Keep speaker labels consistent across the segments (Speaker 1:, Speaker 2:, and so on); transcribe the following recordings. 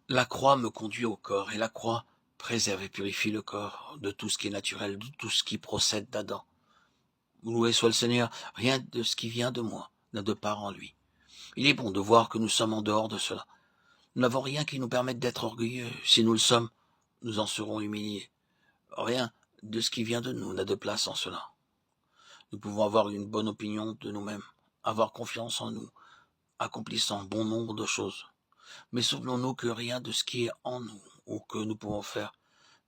Speaker 1: La croix me conduit au corps, et la croix préserve et purifie le corps de tout ce qui est naturel, de tout ce qui procède d'Adam. Loué soit le Seigneur, rien de ce qui vient de moi n'a de part en lui. Il est bon de voir que nous sommes en dehors de cela. Nous n'avons rien qui nous permette d'être orgueilleux. Si nous le sommes, nous en serons humiliés. Rien de ce qui vient de nous n'a de place en cela. Nous pouvons avoir une bonne opinion de nous-mêmes, avoir confiance en nous, accomplissant bon nombre de choses. Mais souvenons-nous que rien de ce qui est en nous ou que nous pouvons faire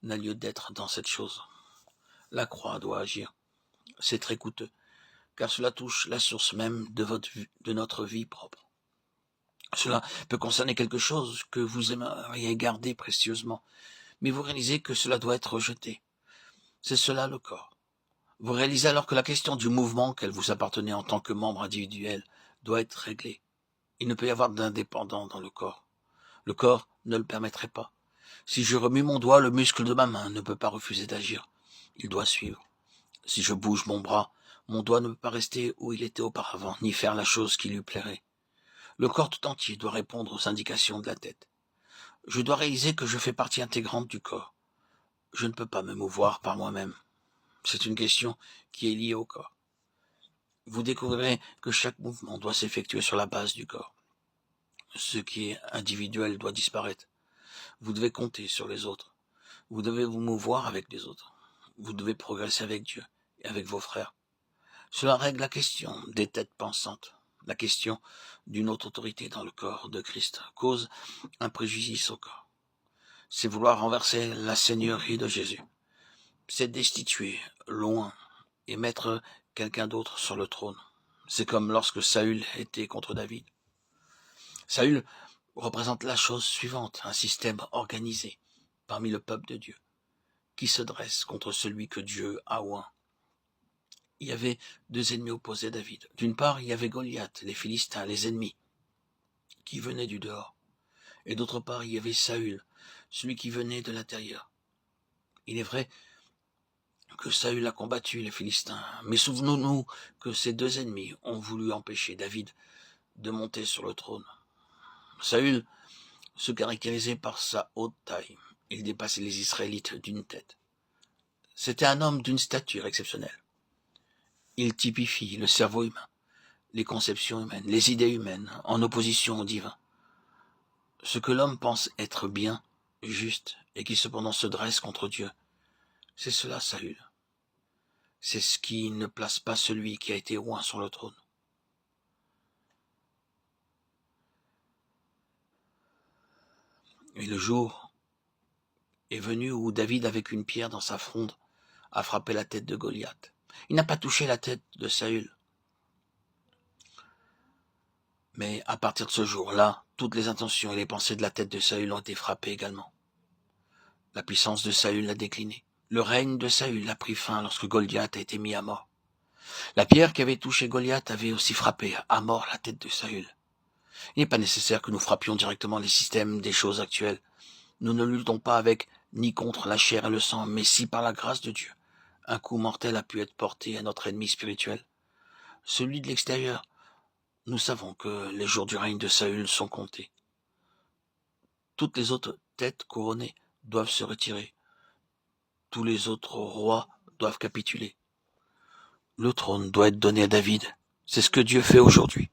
Speaker 1: n'a lieu d'être dans cette chose. La croix doit agir. C'est très coûteux, car cela touche la source même de notre vie propre. Cela peut concerner quelque chose que vous aimeriez garder précieusement, mais vous réalisez que cela doit être rejeté. C'est cela le corps. Vous réalisez alors que la question du mouvement qu'elle vous appartenait en tant que membre individuel doit être réglée. Il ne peut y avoir d'indépendant dans le corps. Le corps ne le permettrait pas. Si je remue mon doigt, le muscle de ma main ne peut pas refuser d'agir. Il doit suivre. Si je bouge mon bras, mon doigt ne peut pas rester où il était auparavant, ni faire la chose qui lui plairait. Le corps tout entier doit répondre aux indications de la tête. Je dois réaliser que je fais partie intégrante du corps. Je ne peux pas me mouvoir par moi-même. C'est une question qui est liée au corps. Vous découvrirez que chaque mouvement doit s'effectuer sur la base du corps. Ce qui est individuel doit disparaître. Vous devez compter sur les autres. Vous devez vous mouvoir avec les autres. Vous devez progresser avec Dieu et avec vos frères. Cela règle la question des têtes pensantes. La question d'une autre autorité dans le corps de Christ cause un préjudice au corps. C'est vouloir renverser la seigneurie de Jésus. C'est destituer loin et mettre quelqu'un d'autre sur le trône. C'est comme lorsque Saül était contre David. Saül représente la chose suivante, un système organisé parmi le peuple de Dieu, qui se dresse contre celui que Dieu a oint. Il y avait deux ennemis opposés à David. D'une part, il y avait Goliath, les Philistins, les ennemis, qui venaient du dehors. Et d'autre part, il y avait Saül, celui qui venait de l'intérieur. Il est vrai que Saül a combattu les Philistins, mais souvenons-nous que ces deux ennemis ont voulu empêcher David de monter sur le trône. Saül se caractérisait par sa haute taille. Il dépassait les Israélites d'une tête. C'était un homme d'une stature exceptionnelle. Il typifie le cerveau humain, les conceptions humaines, les idées humaines, en opposition au divin. Ce que l'homme pense être bien, juste, et qui cependant se dresse contre Dieu, c'est cela Saül. C'est ce qui ne place pas celui qui a été oint sur le trône. Et le jour est venu où David, avec une pierre dans sa fronde, a frappé la tête de Goliath. Il n'a pas touché la tête de Saül. Mais à partir de ce jour-là, toutes les intentions et les pensées de la tête de Saül ont été frappées également. La puissance de Saül l'a décliné. Le règne de Saül a pris fin lorsque Goliath a été mis à mort. La pierre qui avait touché Goliath avait aussi frappé à mort la tête de Saül. Il n'est pas nécessaire que nous frappions directement les systèmes des choses actuelles. Nous ne luttons pas avec ni contre la chair et le sang, mais si par la grâce de Dieu, un coup mortel a pu être porté à notre ennemi spirituel, celui de l'extérieur, nous savons que les jours du règne de Saül sont comptés. Toutes les autres têtes couronnées doivent se retirer. Tous les autres rois doivent capituler. Le trône doit être donné à David. C'est ce que Dieu fait aujourd'hui.